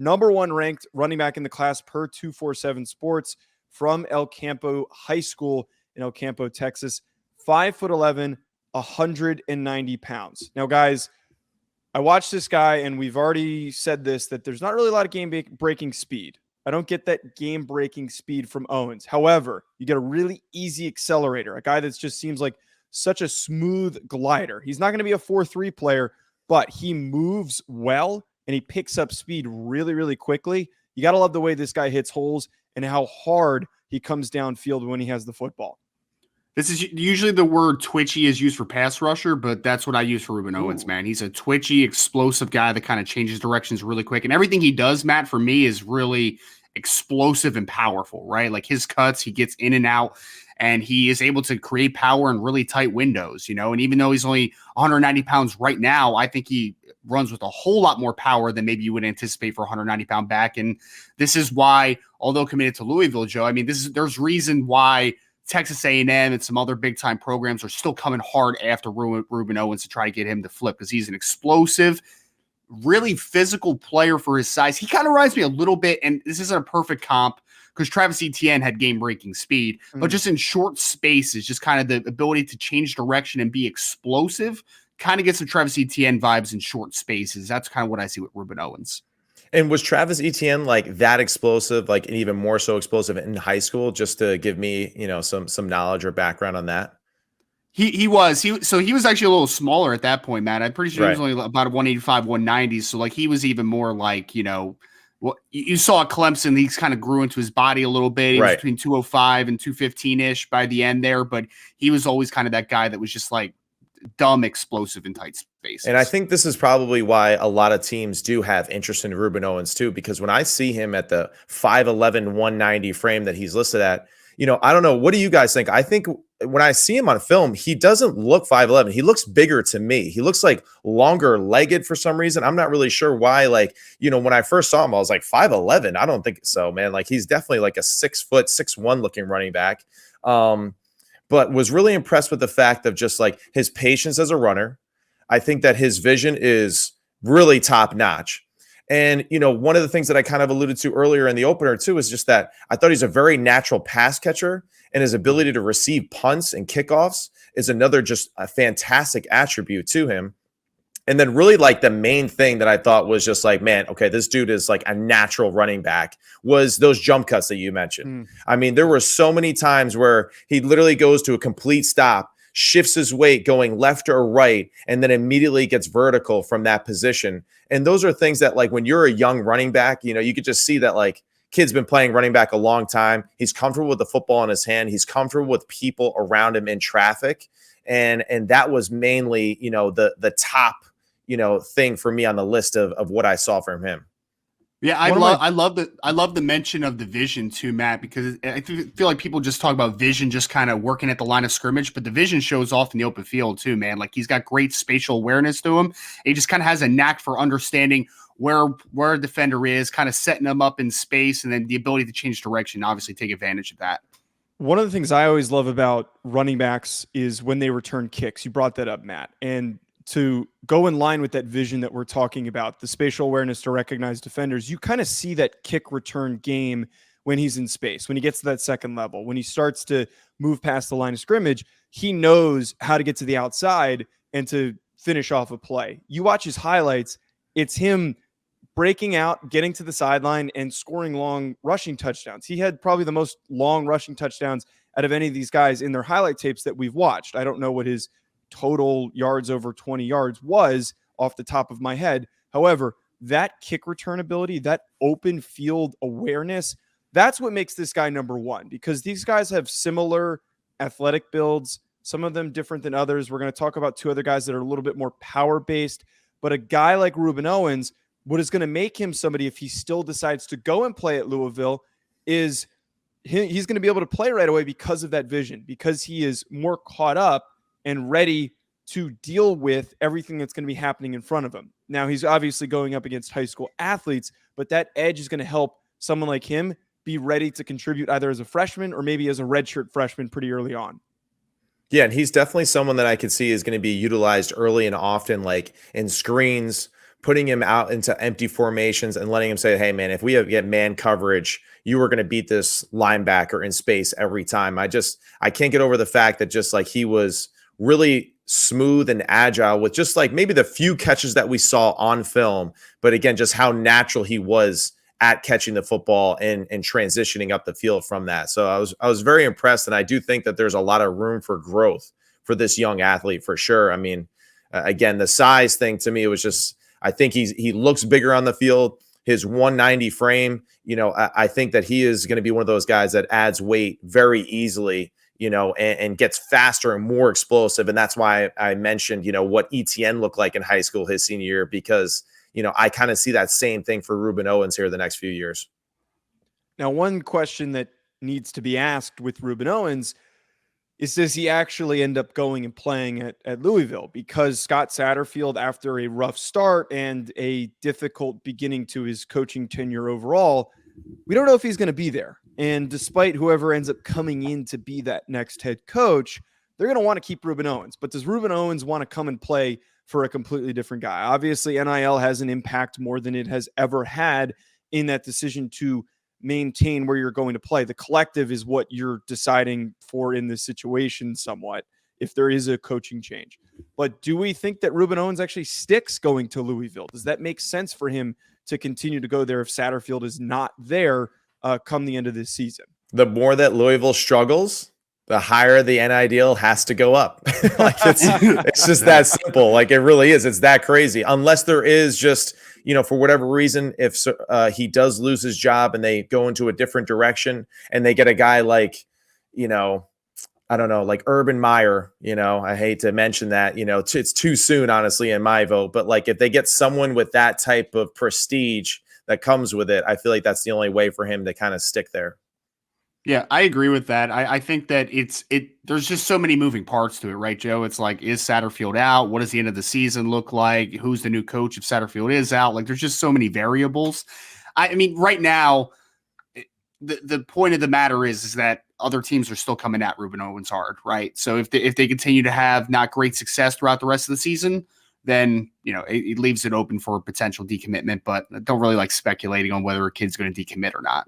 number 1 ranked running back in the class per 247 Sports from El Campo High School in El Campo, Texas. 5'11", 190 pounds. Now, guys, I watched this guy, and we've already said this, that there's not really a lot of game-breaking speed. I don't get that game-breaking speed from Owens. However, you get a really easy accelerator, a guy that just seems like such a smooth glider. He's not going to be a 4-3 player, but he moves well, and he picks up speed really, really quickly. You got to love the way this guy hits holes and how hard he comes downfield when he has the football. This is usually the word twitchy is used for pass rusher, but that's what I use for Rueben Owens, man. He's a twitchy, explosive guy that kind of changes directions really quick. And everything he does, Matt, for me is really explosive and powerful, right? Like his cuts, he gets in and out, and he is able to create power in really tight windows, you know? And even though he's only 190 pounds right now, I think he runs with a whole lot more power than maybe you would anticipate for a 190-pound back. And this is why, although committed to Louisville, Joe, I mean, there's reason why Texas A&M and some other big-time programs are still coming hard after Rueben Owens to try to get him to flip, because he's an explosive, really physical player for his size. He kind of reminds me a little bit, and this isn't a perfect comp because Travis Etienne had game-breaking speed, but just in short spaces, just kind of the ability to change direction and be explosive kind of gets some Travis Etienne vibes in short spaces. That's kind of what I see with Rueben Owens. And was Travis Etienne like that explosive, like and even more so explosive in high school? Just to give me, you know, some knowledge or background on that. He was actually a little smaller at that point, Matt. I'm pretty sure he was only about 185, 190. So like he was even more like, you know, what you saw at Clemson. He's kind of grew into his body a little bit. He was between 205 and 215 ish by the end there, but he was always kind of that guy that was just like dumb explosive in tight spaces. And I think this is probably why a lot of teams do have interest in Rueben Owens too, because when I see him at the 5'11", 190 frame that he's listed at, you know, I don't know. What do you guys think? I think when I see him on film, he doesn't look 5'11". He looks bigger to me. He looks like longer legged for some reason. I'm not really sure why. Like, you know, when I first saw him, I was like 5'11". I don't think so, man. Like he's definitely like a 6', 6'1" looking running back. But was really impressed with the fact of just like his patience as a runner. I think that his vision is really top notch. And, you know, one of the things that I kind of alluded to earlier in the opener too, is just that I thought he's a very natural pass catcher, and his ability to receive punts and kickoffs is another just a fantastic attribute to him. And then really like the main thing that I thought was just like, man, okay, this dude is like a natural running back, was those jump cuts that you mentioned. I mean, there were so many times where he literally goes to a complete stop, shifts his weight going left or right, and then immediately gets vertical from that position. And those are things that like when you're a young running back, you know, you could just see that like kid's been playing running back a long time. He's comfortable with the football in his hand. He's comfortable with people around him in traffic. And that was mainly, you know, the top, you know, thing for me on the list of what I saw from him. Yeah, I love the mention of the vision too, Matt, because I feel like people just talk about vision just kind of working at the line of scrimmage, but the vision shows off in the open field too, man. Like he's got great spatial awareness to him. He just kind of has a knack for understanding where a defender is, kind of setting them up in space, and then the ability to change direction, obviously take advantage of that. One of the things I always love about running backs is when they return kicks. You brought that up, Matt. And to go in line with that vision that we're talking about, the spatial awareness to recognize defenders, you kind of see that kick return game when he's in space, when he gets to that second level, when he starts to move past the line of scrimmage, he knows how to get to the outside and to finish off a play. You watch his highlights, it's him breaking out, getting to the sideline, and scoring long rushing touchdowns. He had probably the most long rushing touchdowns out of any of these guys in their highlight tapes that we've watched. I don't know what his total yards over 20 yards was off the top of my head. However, that kick return ability, that open field awareness, that's what makes this guy number one, because these guys have similar athletic builds, some of them different than others. We're going to talk about two other guys that are a little bit more power-based, but a guy like Rueben Owens, what is going to make him somebody if he still decides to go and play at Louisville is he's going to be able to play right away because of that vision, because he is more caught up and ready to deal with everything that's going to be happening in front of him. Now, he's obviously going up against high school athletes, but that edge is going to help someone like him be ready to contribute either as a freshman or maybe as a redshirt freshman pretty early on. Yeah, and he's definitely someone that I could see is going to be utilized early and often, like in screens, putting him out into empty formations and letting him say, hey, man, if we get man coverage, you are going to beat this linebacker in space every time. I can't get over the fact that just like he was really smooth and agile with just like maybe the few catches that we saw on film, but again, just how natural he was at catching the football and transitioning up the field from that. So I was very impressed, and I do think that there's a lot of room for growth for this young athlete for sure. I mean, again, the size thing to me was just, I think he looks bigger on the field. His 190 frame, I think that he is going to be one of those guys that adds weight very easily, and gets faster and more explosive. And that's why I mentioned, what ETN looked like in high school his senior year, because I kind of see that same thing for Rueben Owens here the next few years. Now, one question that needs to be asked with Rueben Owens is, does he actually end up going and playing at Louisville? Because Scott Satterfield, after a rough start and a difficult beginning to his coaching tenure overall, we don't know if he's going to be there. And despite whoever ends up coming in to be that next head coach, they're going to want to keep Rueben Owens. But does Rueben Owens want to come and play for a completely different guy? Obviously, NIL has an impact more than it has ever had in that decision to maintain where you're going to play. The collective is what you're deciding for in this situation somewhat, if there is a coaching change. But do we think that Rueben Owens actually sticks going to Louisville? Does that make sense for him to continue to go there if Satterfield is not there come the end of this season? The more that Louisville struggles, the higher the NIL deal has to go up. Like it's just that simple. Like it really is. It's that crazy. Unless there is just, for whatever reason, if he does lose his job and they go into a different direction and they get a guy like, I don't know, like Urban Meyer, I hate to mention that, it's too soon, honestly, in my vote. But like if they get someone with that type of prestige that comes with it, I feel like that's the only way for him to kind of stick there. Yeah, I agree with that. I think that there's just so many moving parts to it, right, Joe? It's like, is Satterfield out? What does the end of the season look like? Who's the new coach if Satterfield is out? Like, there's just so many variables. I mean, right now, the point of the matter is that other teams are still coming at Rueben Owens hard, right? So if they continue to have not great success throughout the rest of the season, then it leaves it open for potential decommitment. But I don't really like speculating on whether a kid's going to decommit or not.